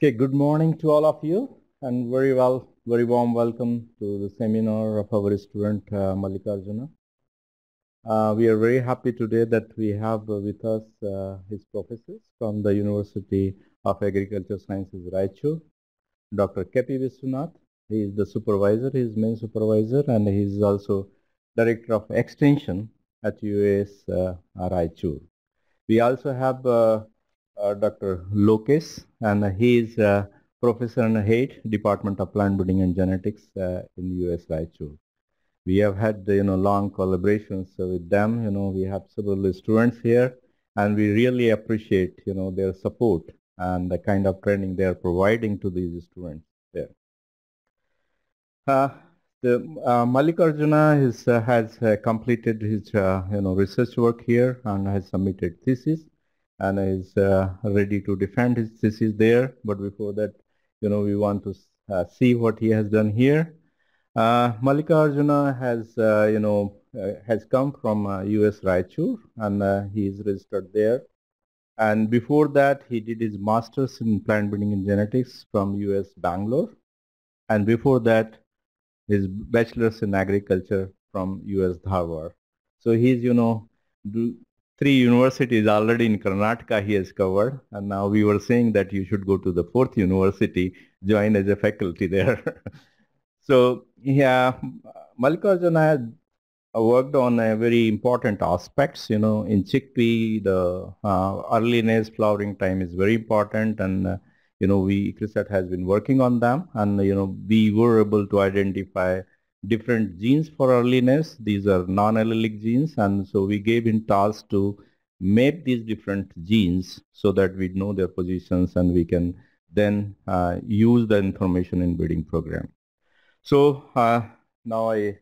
Okay, good morning to all of you and very warm welcome to the seminar of our student Mallikarjuna. We are very happy today that we have with us his professors from the University of Agriculture Sciences, Raichur, Dr. K.P. Vishwanath. He is the supervisor, he is main supervisor, and he is also Director of Extension at UAS Raichur. We also have Dr. Lokesh, and he is Professor and Head, Department of Plant Breeding and Genetics in US Raichur. We have had long collaborations with them. We have several students here, and we really appreciate their support and the kind of training they are providing to these students there. The Mallikarjuna has completed his research work here and has submitted thesis and is ready to defend his thesis there. But before that, we want to see what he has done here. Mallikarjuna has come from US Raichur, and he is registered there. And before that, he did his master's in plant breeding and genetics from US Bangalore. And before that, his bachelor's in agriculture from US Dharwad. So he's, three universities already in Karnataka he has covered, and now we were saying that you should go to the fourth university, join as a faculty there. So yeah, Mallikarjuna has worked on a very important aspects, in chickpea, the earliness, flowering time is very important, and CRISAT has been working on them, and we were able to identify different genes for earliness. These are non-allelic genes, and so we gave him task to map these different genes so that we know their positions and we can then use the information in breeding program. So now I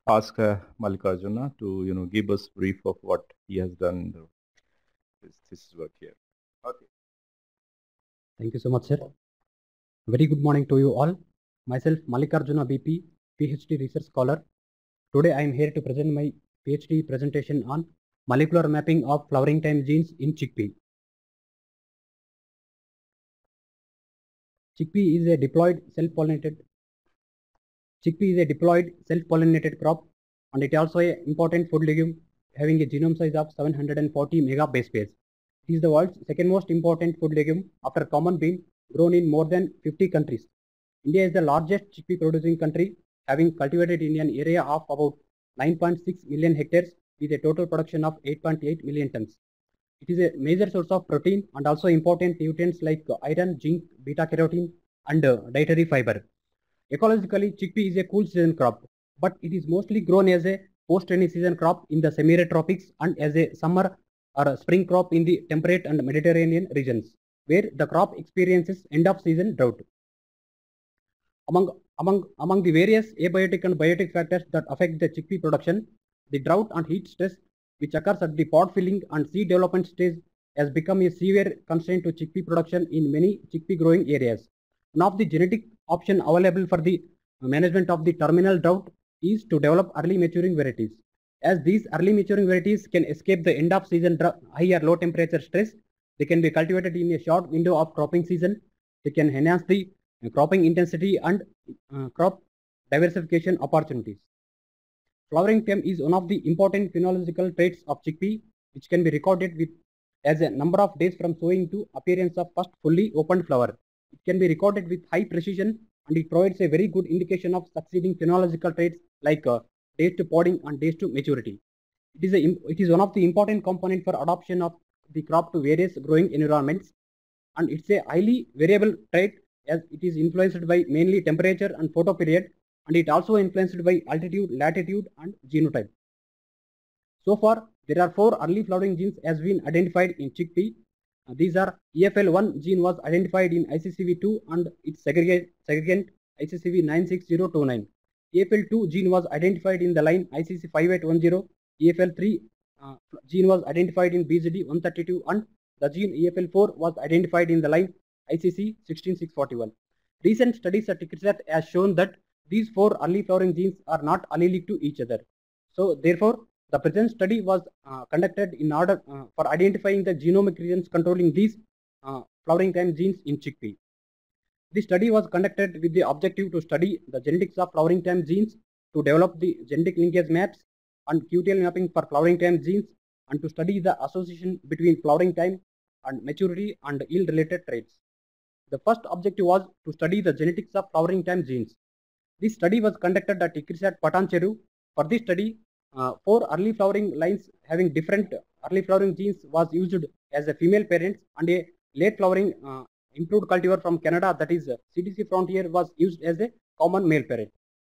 ask Mallikarjuna to give us brief of what he has done in this work here. Okay. Thank you so much, sir. Very good morning to you all. Myself, Mallikarjuna B P, PhD research scholar. Today I am here to present my PhD presentation on molecular mapping of flowering time genes in chickpea. Chickpea is a diploid self-pollinated crop, and it is also an important food legume having a genome size of 740 mega base pairs. It is the world's second most important food legume after common bean, grown in more than 50 countries. India is the largest chickpea producing country, having cultivated in an area of about 9.6 million hectares with a total production of 8.8 million tons. It is a major source of protein and also important nutrients like iron, zinc, beta carotene, and dietary fiber. Ecologically, chickpea is a cool season crop, but it is mostly grown as a post-rainy season crop in the semi-arid tropics and as a summer or a spring crop in the temperate and Mediterranean regions, where the crop experiences end-of-season drought. Among the various abiotic and biotic factors that affect the chickpea production, the drought and heat stress, which occurs at the pod filling and seed development stage, has become a severe constraint to chickpea production in many chickpea growing areas. One of the genetic option available for the management of the terminal drought is to develop early maturing varieties. As these early maturing varieties can escape the end of season high or low temperature stress, they can be cultivated in a short window of cropping season. They can enhance the cropping intensity and crop diversification opportunities. Flowering time is one of the important phenological traits of chickpea, which can be recorded with as a number of days from sowing to appearance of first fully opened flower. It can be recorded with high precision, and it provides a very good indication of succeeding phenological traits like days to podding and days to maturity. It is one of the important component for adoption of the crop to various growing environments, and it's a highly variable trait as it is influenced by mainly temperature and photoperiod, and it also influenced by altitude, latitude, and genotype. So far, there are 4 early flowering genes has been identified in chickpea. These are EFL1 gene was identified in ICCV2 and its segregant ICCV 96029. EFL2 gene was identified in the line ICC 5810. EFL3 gene was identified in BZD 132, and the gene EFL4 was identified in the line ICC 16641. Recent studies at CRISAT has shown that these 4 early flowering genes are not allelic to each other. So therefore, the present study was conducted in order for identifying the genomic regions controlling these flowering time genes in chickpea. This study was conducted with the objective to study the genetics of flowering time genes, to develop the genetic linkage maps and QTL mapping for flowering time genes, and to study the association between flowering time and maturity and yield related traits. The first objective was to study the genetics of flowering time genes. This study was conducted at ICRISAT Patancheru. For this study, 4 early flowering lines having different early flowering genes was used as a female parents, and a late flowering improved cultivar from Canada, that is CDC Frontier, was used as a common male parent.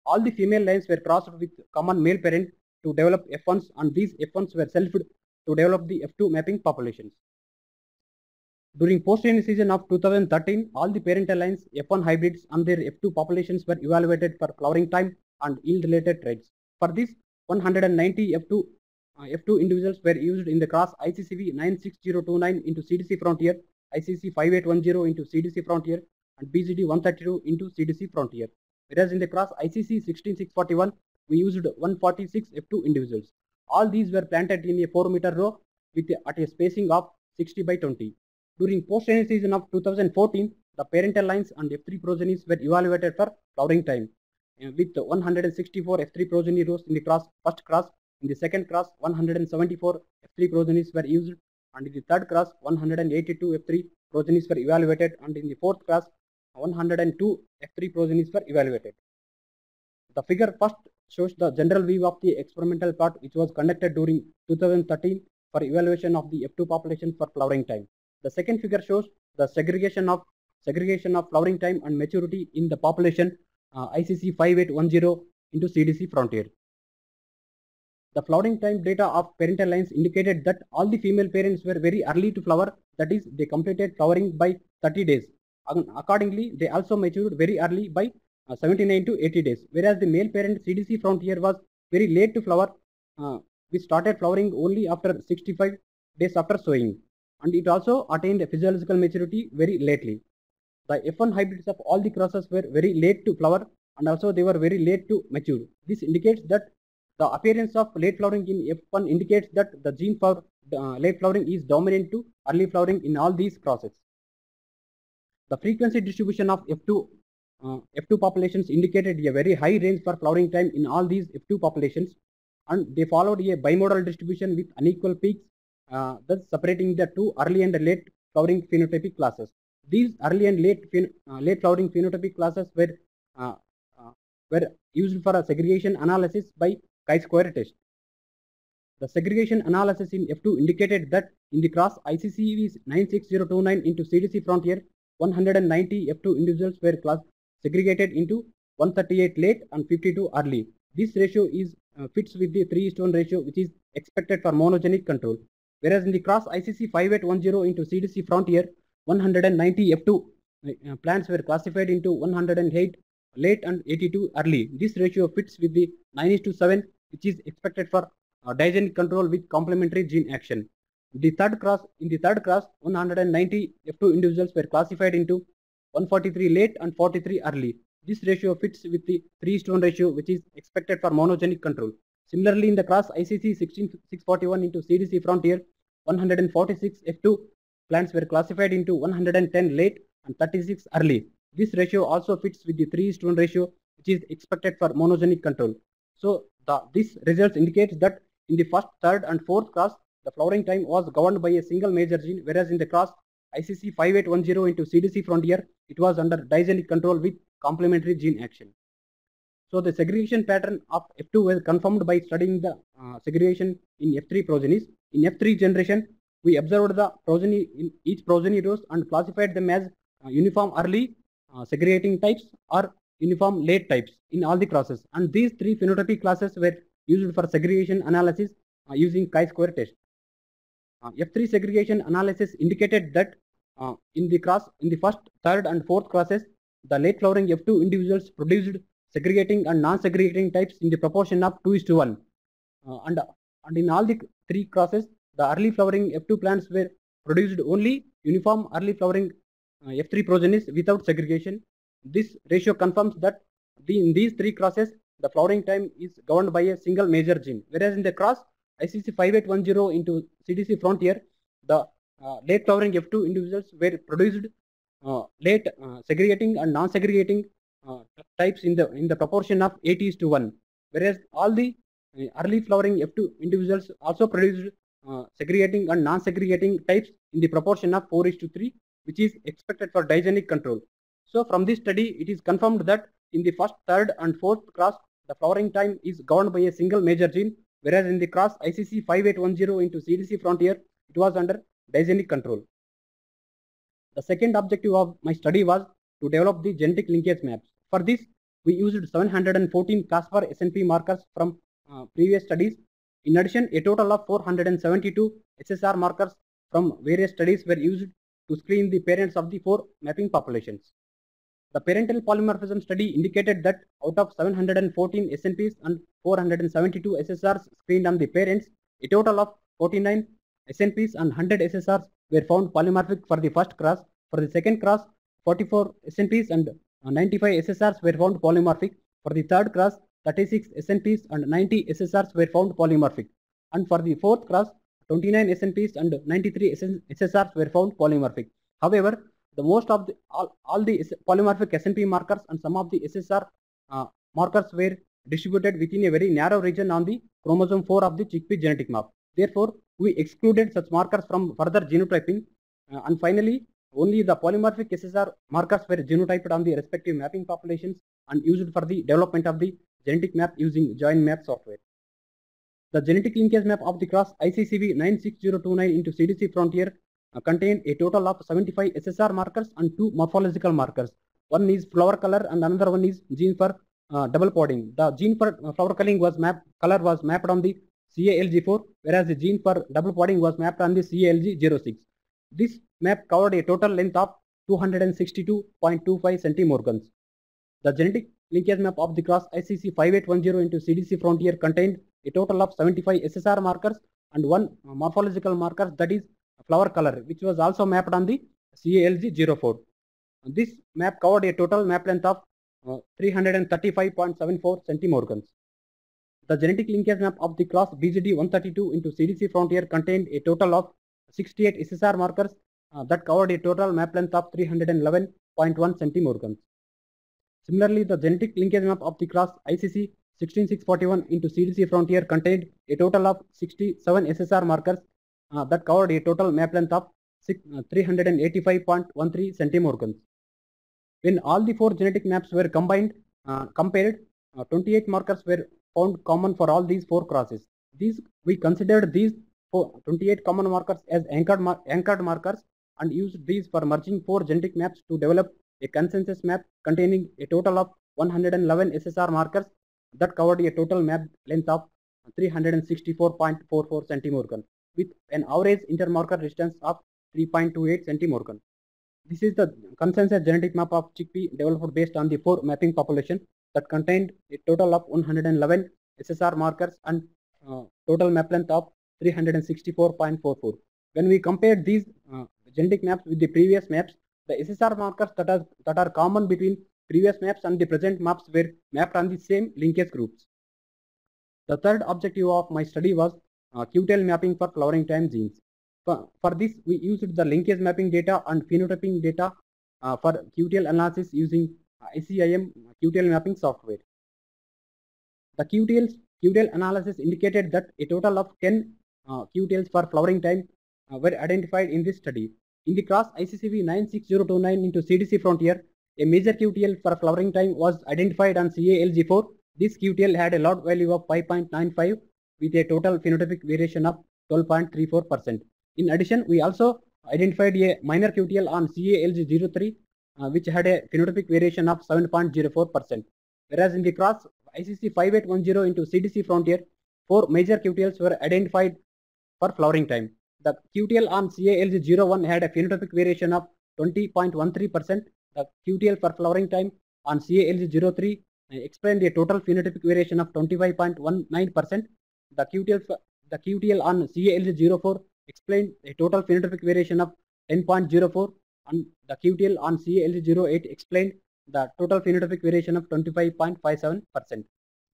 All the female lines were crossed with common male parent to develop F1s, and these F1s were selfed to develop the F2 mapping populations. During post-training season of 2013, all the parental lines F1 hybrids and their F2 populations were evaluated for flowering time and yield-related traits. For this, 190 F2 individuals were used in the cross ICCV 96029 into CDC Frontier, ICC 5810 into CDC Frontier, and BGD 132 into CDC Frontier. Whereas in the cross ICC 16641, we used 146 F2 individuals. All these were planted in a 4-meter row at a spacing of 60 by 20. During post-training season of 2014, the parental lines and F3 progenies were evaluated for flowering time, with 164 F3 progeny rows in the first cross. In the second cross, 174 F3 progenies were used, and in the third cross, 182 F3 progenies were evaluated, and in the fourth class, 102 F3 progenies were evaluated. The figure first shows the general view of the experimental plot which was conducted during 2013 for evaluation of the F2 population for flowering time. The second figure shows the segregation of flowering time and maturity in the population ICC 5810 into CDC Frontier. The flowering time data of parental lines indicated that all the female parents were very early to flower, that is, they completed flowering by 30 days. Accordingly, they also matured very early by 79 to 80 days, whereas the male parent CDC Frontier was very late to flower. We started flowering only after 65 days after sowing, and it also attained a physiological maturity very lately. The F1 hybrids of all the crosses were very late to flower, and also they were very late to mature. This indicates that the appearance of late flowering in F1 indicates that the gene for late flowering is dominant to early flowering in all these crosses. The frequency distribution of F2 populations indicated a very high range for flowering time in all these F2 populations, and they followed a bimodal distribution with unequal peaks, thus separating the two early and late flowering phenotypic classes. These early and late flowering phenotypic classes were used for a segregation analysis by chi-square test. The segregation analysis in F2 indicated that in the cross ICCV 96029 into CDC Frontier, 190 F2 individuals were segregated into 138 late and 52 early. This ratio fits with the 3:1 ratio which is expected for monogenic control. Whereas in the cross ICC 5810 into CDC Frontier, 190 F2 plants were classified into 108 late and 82 early. This ratio fits with the 9:7 which is expected for digenic control with complementary gene action. In the third cross, 190 F2 individuals were classified into 143 late and 43 early. This ratio fits with the 3:1 ratio which is expected for monogenic control. Similarly, in the cross ICC 16641 into CDC Frontier, 146 F2 plants were classified into 110 late and 36 early. This ratio also fits with the 3:1 ratio which is expected for monogenic control. So this results indicates that in the first, third and fourth cross, the flowering time was governed by a single major gene, whereas in the cross ICC 5810 into CDC Frontier, it was under digenic control with complementary gene action. So the segregation pattern of F2 was confirmed by studying the segregation in F3 progenies. In F3 generation, we observed the progeny in each progeny rows and classified them as uniform early segregating types or uniform late types in all the crosses. And these three phenotypic classes were used for segregation analysis using chi-square test. F3 segregation analysis indicated that in the first, third and fourth crosses, the late flowering F2 individuals produced segregating and non-segregating types in the proportion of 2:1. And in all the three crosses, the early flowering F2 plants were produced only uniform early flowering F3 progenies without segregation. This ratio confirms that in these three crosses, the flowering time is governed by a single major gene. Whereas in the cross ICC 5810 into CDC Frontier, the late flowering F2 individuals were produced late segregating and non-segregating types in the proportion of 8:1, whereas all the early flowering F2 individuals also produced segregating and non-segregating types in the proportion of 4:3, which is expected for digenic control. So from this study, it is confirmed that in the first, third, and fourth cross, the flowering time is governed by a single major gene, whereas in the cross ICC 5810 into CDC frontier, it was under digenic control. The second objective of my study was to develop the genetic linkage maps. For this, we used 714 Caspar SNP markers from previous studies. In addition, a total of 472 SSR markers from various studies were used to screen the parents of the 4 mapping populations. The parental polymorphism study indicated that out of 714 SNPs and 472 SSRs screened on the parents, a total of 49 SNPs and 100 SSRs were found polymorphic for the first cross. For the second cross, 44 SNPs and 95 SSRs were found polymorphic. For the third cross, 36 SNPs and 90 SSRs were found polymorphic. And for the fourth cross, 29 SNPs and 93 SSRs were found polymorphic. However, the most of the all the polymorphic SNP markers and some of the SSR markers were distributed within a very narrow region on the chromosome 4 of the chickpea genetic map. Therefore, we excluded such markers from further genotyping. And finally, only the polymorphic SSR markers were genotyped on the respective mapping populations and used for the development of the genetic map using join map software. The genetic linkage map of the cross ICCV 96029 into CDC frontier contained a total of 75 SSR markers and 2 morphological markers. One is flower color and another one is gene for double podding. The gene for flower color was mapped on the CALG4, whereas the gene for double podding was mapped on the CALG06. This map covered a total length of 262.25 centimorgans. The genetic linkage map of the cross ICC 5810 into CDC frontier contained a total of 75 SSR markers and 1 morphological marker, that is flower color, which was also mapped on the CALG04. This map covered a total map length of 335.74 centimorgans. The genetic linkage map of the cross BGD 132 into CDC frontier contained a total of 68 SSR markers that covered a total map length of 311.1 centimorgans. Similarly, the genetic linkage map of the cross ICC 16641 into CDC frontier contained a total of 67 SSR markers that covered a total map length of 385.13 centimorgans. When all the 4 genetic maps were compared, 28 markers were found common for all these 4 crosses. We considered these 28 common markers as anchored markers and used these for merging 4 genetic maps to develop a consensus map containing a total of 111 SSR markers that covered a total map length of 364.44 centimorgan with an average intermarker distance of 3.28 centimorgan. This is the consensus genetic map of chickpea developed based on the 4 mapping population that contained a total of 111 SSR markers and total map length of 364.44. When we compared these genetic maps with the previous maps, the SSR markers that are common between previous maps and the present maps were mapped on the same linkage groups. The third objective of my study was QTL mapping for flowering time genes. For this, we used the linkage mapping data and phenotyping data for QTL analysis using ICIM QTL mapping software. The QTL analysis indicated that a total of 10 QTLs for flowering time were identified in this study. In the cross ICCV 96029 into CDC frontier, a major QTL for flowering time was identified on CALG4. This QTL had a log value of 5.95 with a total phenotypic variation of 12.34%. In addition, we also identified a minor QTL on CALG03 which had a phenotypic variation of 7.04%. Whereas in the cross ICC 5810 into CDC frontier, 4 major QTLs were identified for flowering time. The QTL on CALG01 had a phenotypic variation of 20.13%. The QTL for flowering time on CALG03 explained a total phenotypic variation of 25.19%. The QTL on CALG04 explained a total phenotypic variation of 10.04, and the QTL on CALG08 explained the total phenotypic variation of 25.57%.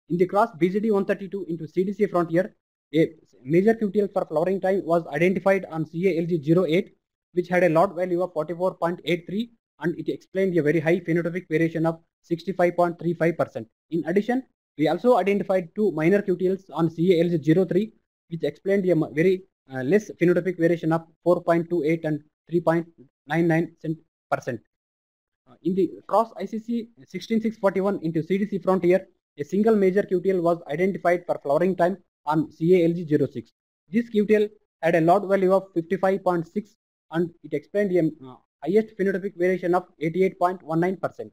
In the cross BGD 132 into CDC frontier, a major QTL for flowering time was identified on CALG08, which had a log value of 44.83 and it explained a very high phenotypic variation of 65.35%. In addition, we also identified two minor QTLs on CALG03, which explained a very less phenotypic variation of 4.28 and 3.99%. In the cross ICC 16641 into CDC frontier, a single major QTL was identified for flowering time on CALG06. This QTL had a log value of 55.6 and it explained a highest phenotypic variation of 88.19%.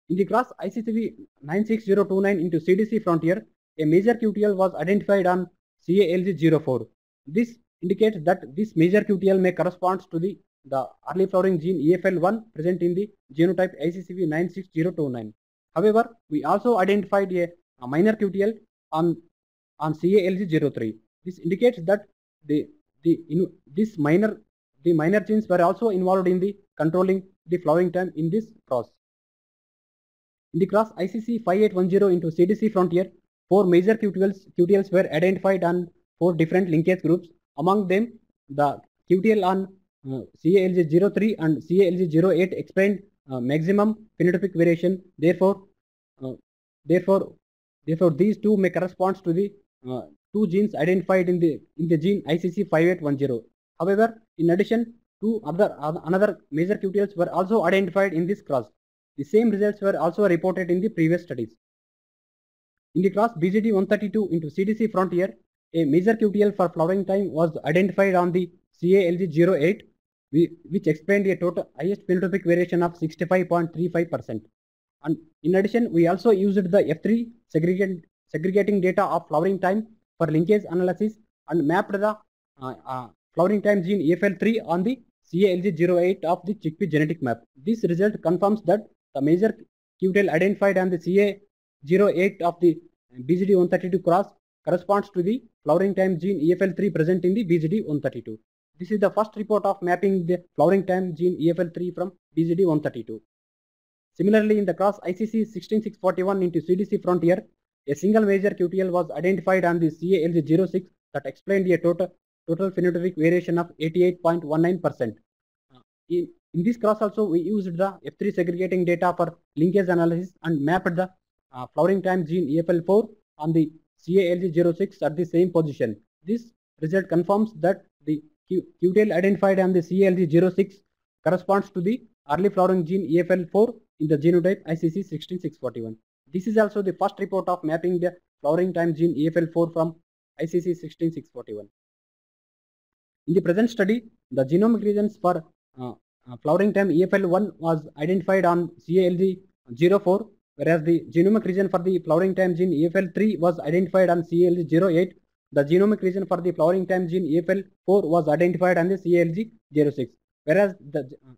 In the cross ICCV 96029 into CDC frontier, a major QTL was identified on CALG04. This indicates that this major QTL may correspond to the early flowering gene EFL1 present in the genotype ICCV 96029. However, we also identified a minor QTL on CALG03. This indicates that the minor genes were also involved in the controlling the flowering time in this cross. In the cross ICC 5810 into CDC frontier, 4 major QTLs were identified on 4 different linkage groups. Among them, the QTL on CALG03 and CALG08 explained maximum phenotypic variation. Therefore, these two may correspond to the two genes identified in the gene ICC 5810. However, in addition, another major QTLs were also identified in this cross. The same results were also reported in the previous studies. In the cross BGD 132 into CDC frontier, a major QTL for flowering time was identified on the CALG08, which explained a total highest phenotypic variation of 65.35%. And in addition, we also used the F3 segregating data of flowering time for linkage analysis and mapped the flowering time gene EFL3 on the CALG08 of the chickpea genetic map. This result confirms that the major QTL identified on the CA08 of the BGD132 cross corresponds to the flowering time gene EFL3 present in the BGD132. This is the first report of mapping the flowering time gene EFL3 from BGD132. Similarly, in the cross ICC 16641 into CDC frontier, a single major QTL was identified on the CALG06 that explained a total phenotypic variation of 88.19%. In this cross also, we used the F3 segregating data for linkage analysis and mapped the flowering time gene EFL4 on the CALG06 at the same position. This result confirms that the QTL identified on the CALG06 corresponds to the early flowering gene EFL4 in the genotype ICC 16641. This is also the first report of mapping the flowering time gene EFL4 from ICC 16641. In the present study, the genomic regions for flowering time EFL1 was identified on CALG04, whereas the genomic region for the flowering time gene EFL3 was identified on CALG08. The genomic region for the flowering time gene EFL4 was identified on the CALG06, whereas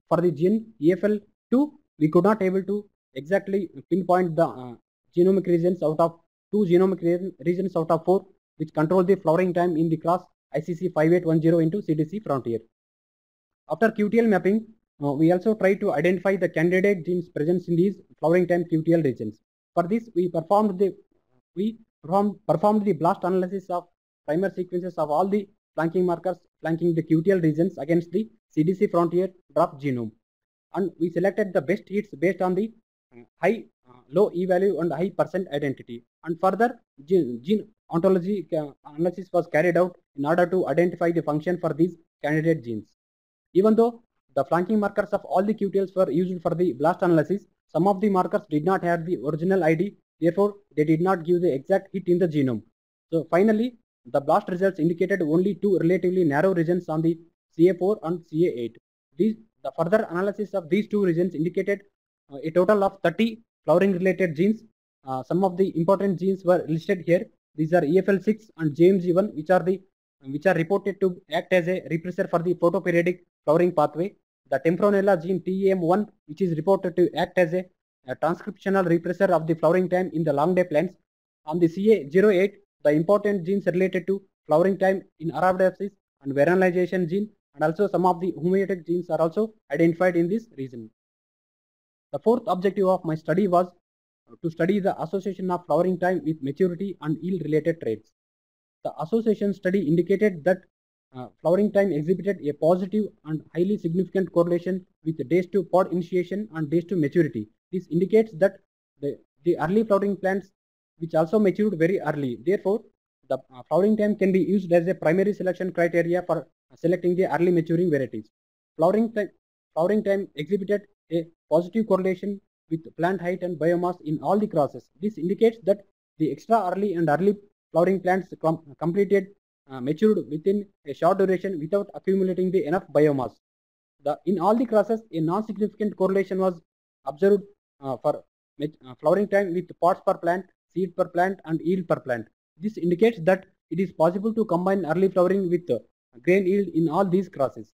for the gene EFL2, we could not able to exactly pinpoint the genomic regions out of 2 genomic regions out of 4 which control the flowering time in the class ICC 5810 into CDC frontier. After QTL mapping, we also try to identify the candidate genes present in these flowering time QTL regions. For this, we performed the blast analysis of primer sequences of all the flanking markers flanking the QTL regions against the CDC frontier drop genome, and we selected the best hits based on the high low E value and high percent identity, and further gene ontology analysis was carried out in order to identify the function for these candidate genes. Even though the flanking markers of all the QTLs were used for the blast analysis, some of the markers did not have the original ID, therefore they did not give the exact hit in the genome. So finally, the blast results indicated only 2 relatively narrow regions on the CA4 and CA8. The further analysis of these 2 regions indicated a total of 30 flowering related genes. Some of the important genes were listed here. These are EFL6 and JMG1, which are reported to act as a repressor for the photoperiodic flowering pathway. The Tempronella gene TEM1, which is reported to act as a transcriptional repressor of the flowering time in the long day plants. On the CA08, the important genes related to flowering time in Arabidopsis and vernalization gene, and also some of the homeotic genes are also identified in this region. The fourth objective of my study was to study the association of flowering time with maturity and yield related traits. The association study indicated that flowering time exhibited a positive and highly significant correlation with days to pod initiation and days to maturity. This indicates that the early flowering plants which also matured very early. Therefore, the flowering time can be used as a primary selection criteria for selecting the early maturing varieties. Flowering time exhibited a positive correlation with plant height and biomass in all the crosses. This indicates that the extra early and early flowering plants completed matured within a short duration without accumulating the enough biomass. In all the crosses, a non-significant correlation was observed for flowering time with pods per plant, seed per plant, and yield per plant. This indicates that it is possible to combine early flowering with grain yield in all these crosses.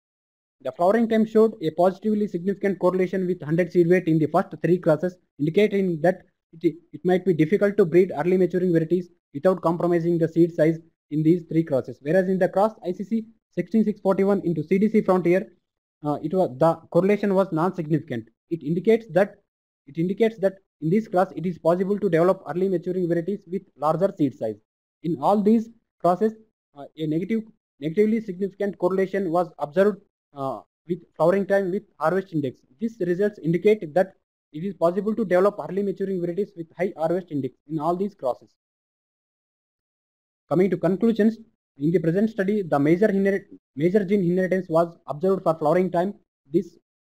The flowering time showed a positively significant correlation with 100 seed weight in the first three crosses, indicating that it might be difficult to breed early maturing varieties without compromising the seed size in these three crosses. Whereas in the cross ICC 16641 into CDC Frontier, the correlation was non-significant. It indicates that in this class it is possible to develop early maturing varieties with larger seed size. In all these crosses, a negatively significant correlation was observed with flowering time with harvest index. These results indicate that it is possible to develop early maturing varieties with high harvest index in all these crosses. Coming to conclusions, in the present study, the major gene inheritance was observed for flowering time.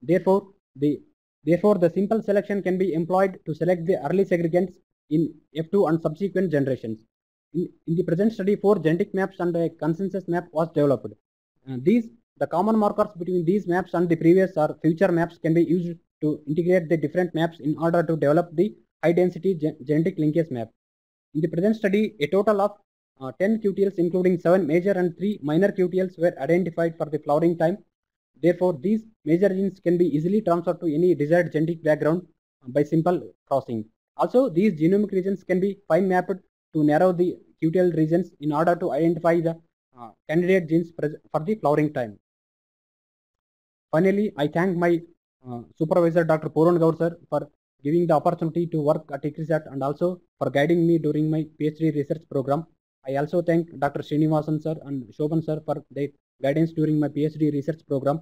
Therefore, the simple selection can be employed to select the early segregants in F2 and subsequent generations. In the present study, 4 genetic maps and a consensus map was developed. The common markers between these maps and the previous or future maps can be used to integrate the different maps in order to develop the high density genetic linkage map. In the present study, a total of 10 QTLs including 7 major and 3 minor QTLs were identified for the flowering time. Therefore, these major genes can be easily transferred to any desired genetic background by simple crossing. Also, these genomic regions can be fine mapped to narrow the QTL regions in order to identify the candidate genes for the flowering time. Finally, I thank my supervisor Dr. Puran Gaur sir for giving the opportunity to work at ICRISAT and also for guiding me during my PhD research program. I also thank Dr. Srinivasan sir and Shobhan sir for their guidance during my PhD research program.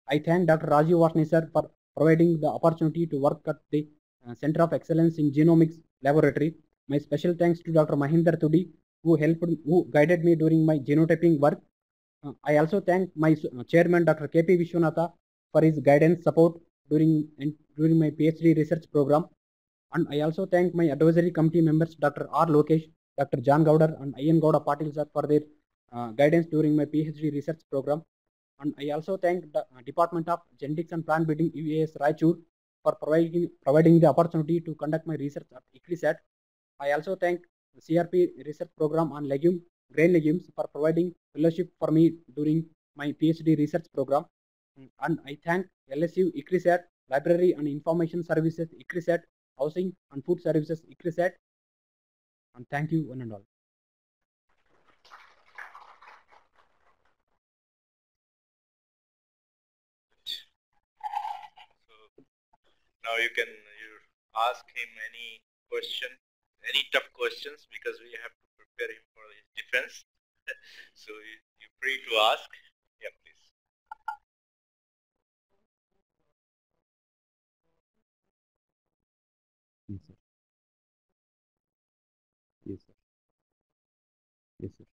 I thank Dr. Rajiv Vasni sir for providing the opportunity to work at the Center of Excellence in Genomics Laboratory. My special thanks to Dr. Mahinder Tudi who guided me during my genotyping work. I also thank my chairman Dr. KP Vishwanatha for his guidance support during my PhD research program. And I also thank my advisory committee members Dr. R. Lokesh, Dr. John Gowder and Ian Gowda Patil sir for their guidance during my PhD research program. And I also thank the Department of Genetics and Plant Breeding UAS Raichur for providing the opportunity to conduct my research at ICRISAT. I also thank the CRP research program on grain legumes for providing fellowship for me during my PhD research program. And I thank LSU ICRISAT, Library and Information Services ICRISAT, Housing and Food Services ICRISAT. And thank you one and all. Now you can ask him any question, any tough questions, because we have to prepare him for his defense. So you're free to ask. Yeah, please. Yes, sir. Yes, sir. Yes, sir.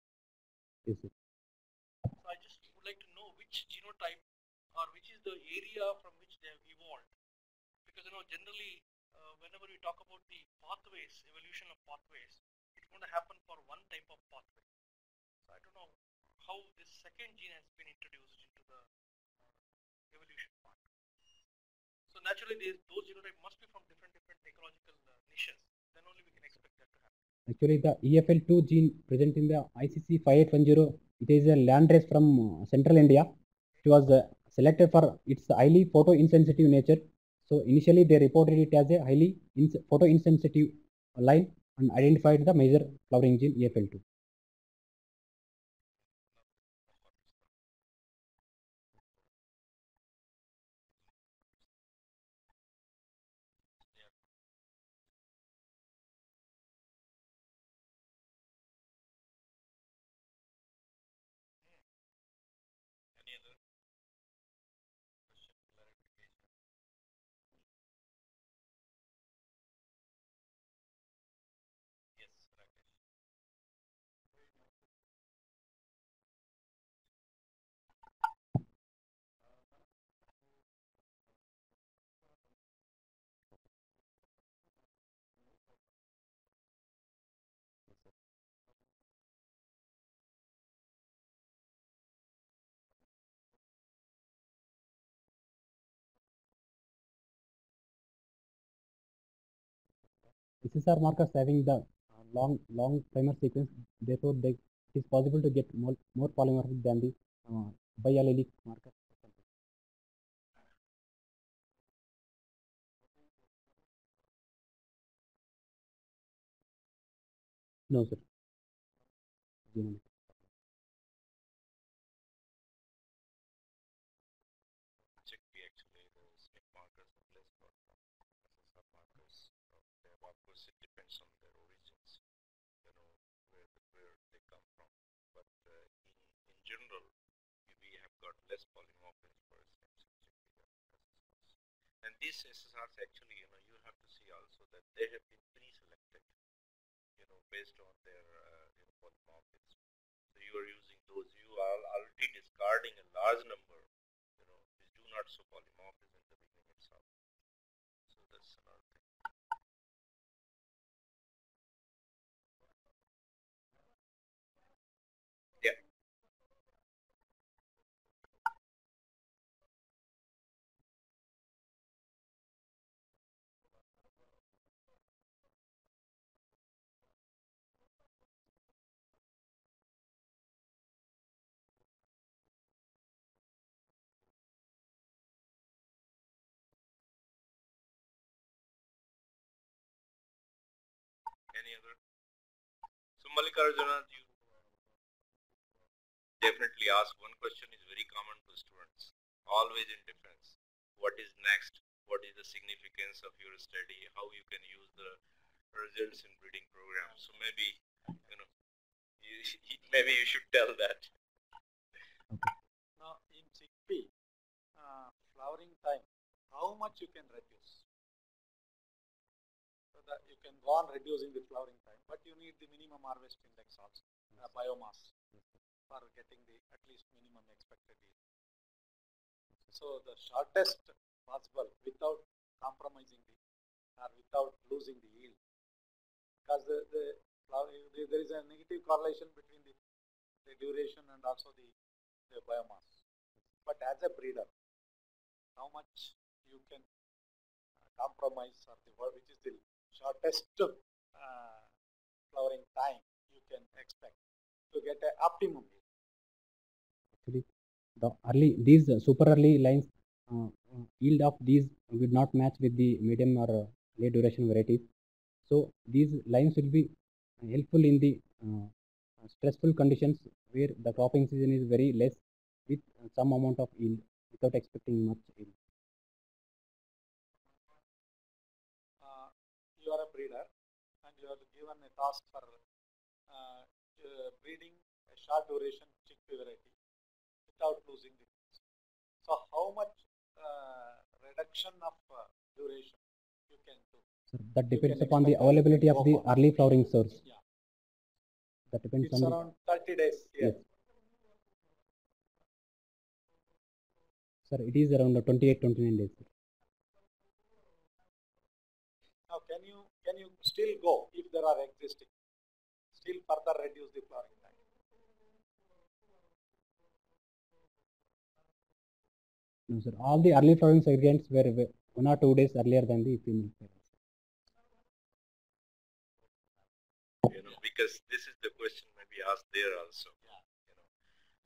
Yes, sir. So I just would like to know which genotype or which is the area from which they have evolved. Because generally whenever we talk about the pathways, evolution of pathways, it's going to happen for one type of pathway. So I don't know how this second gene has been introduced into the evolution part. So naturally those genotypes must be from different ecological niches. Then only we can expect that to happen. Actually, the EFL2 gene present in the ICC 5810, it is a land race from central India. It was selected for its highly photoinsensitive nature. So initially they reported it as a highly photoinsensitive line and identified the major flowering gene EFL2. SSR markers having the long primer sequence, therefore it is possible to get more polymorphic than the biallelic marker. No, sir. Genomic. Chickpea actually, the SNP markers are less polymorphic SSR markers. Of course, it depends on their origins, where they come from. But in general, we have got less polymorphism for SNPs and chickpea SSRs. And these SSRs actually, you have to see also that they have been pre-selected, based on their polymorphism. So you are using those. You are already discarding a large number, which do not show polymorphism in the beginning itself. So that's another thing. Yeah. Any other? So Mallikarjuna, you definitely ask one question is very common to students, always in defense. What is next? What is the significance of your study? How you can use the results in breeding programs? So maybe, maybe you should tell that. Now in chickpea, flowering time, how much you can reduce? So that you can go on reducing the flowering time, but you need the minimum harvest index also, biomass, for getting the at least minimum expected yield. So the shortest possible without compromising or without losing the yield, because there is a negative correlation between the duration and also the biomass. But as a breeder, how much you can compromise, or which is the shortest flowering time you can expect to get an optimum yield? Actually, these super early lines, yield of these would not match with the medium or late duration varieties. So these lines will be helpful in the stressful conditions where the cropping season is very less, with some amount of yield without expecting much yield. You are a breeder and you are given a task for breeding a short duration chickpea variety without losing the yields. So how much reduction of duration you can do? So that depends upon the availability of the early flowering source. Yeah. That depends It's on around 30 days. Yes. Sir, it is around 28-29 days. Now can you still go if there are existing, still further reduce the flowering time? No, sir. All the early flowering segments were 1 or 2 days earlier than the female parents. Because this is the question maybe asked there also.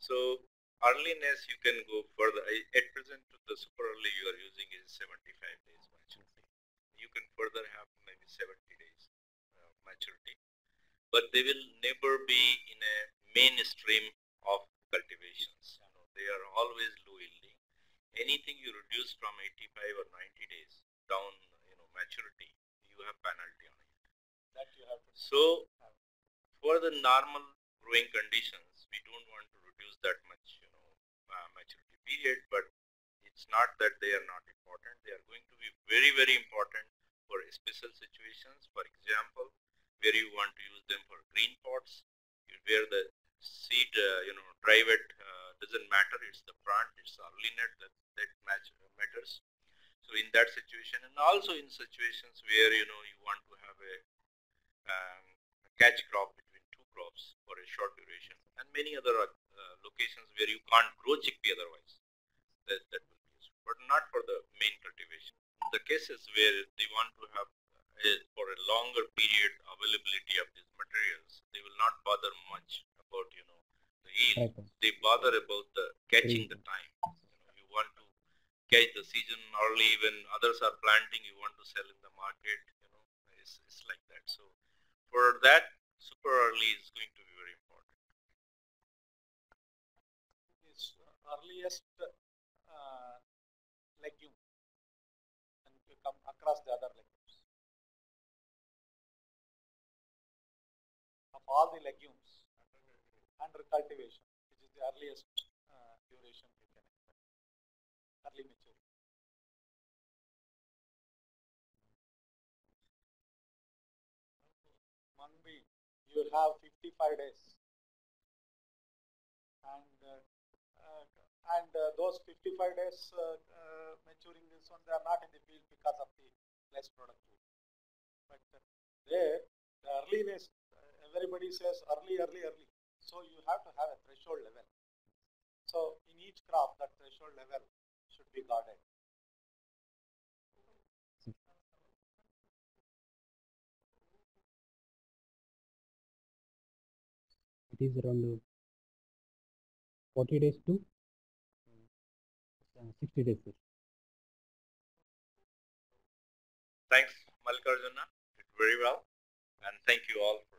So earliness you can go further. At present, the super early you are using is 75 days maturity. You can further have maybe 70 days maturity, but they will never be in a mainstream of cultivations. They are always low yielding. Anything you reduce from 85 or 90 days down, maturity, you have penalty on it. That you have to. So for the normal growing conditions, we don't want to reduce that much, maturity period, but it's not that they are not important. They are going to be very, very important for special situations. For example, where you want to use them for green pots, where the seed, dry wet doesn't matter. It's the plant, it's the early net that matters. So in that situation, and also in situations where you want to have a catch crop between two crops for a short duration, and many other locations where you can't grow chickpea otherwise, that will be useful, but not for the main cultivation. In the cases where they want to have for a longer period availability of these materials, they will not bother much about the yield. They bother about the catching the time. You want to catch the season early when others are planting. You want to sell in the market. It's like that. So for that, super early is going to be very important. Is earliest legume, and you come across the other legumes. Of all the legumes under cultivation, which is the earliest duration we can expect, early maturity. Mungbean, you have 55 days, and those 55 days maturing this one, they are not in the field because of the less productivity. But there, the earliness, everybody says early. So you have to have a threshold level. So in each crop, that threshold level should be guarded. It is around 40 days to 60 days. Thanks, Mallikarjuna. Did very well, and thank you all for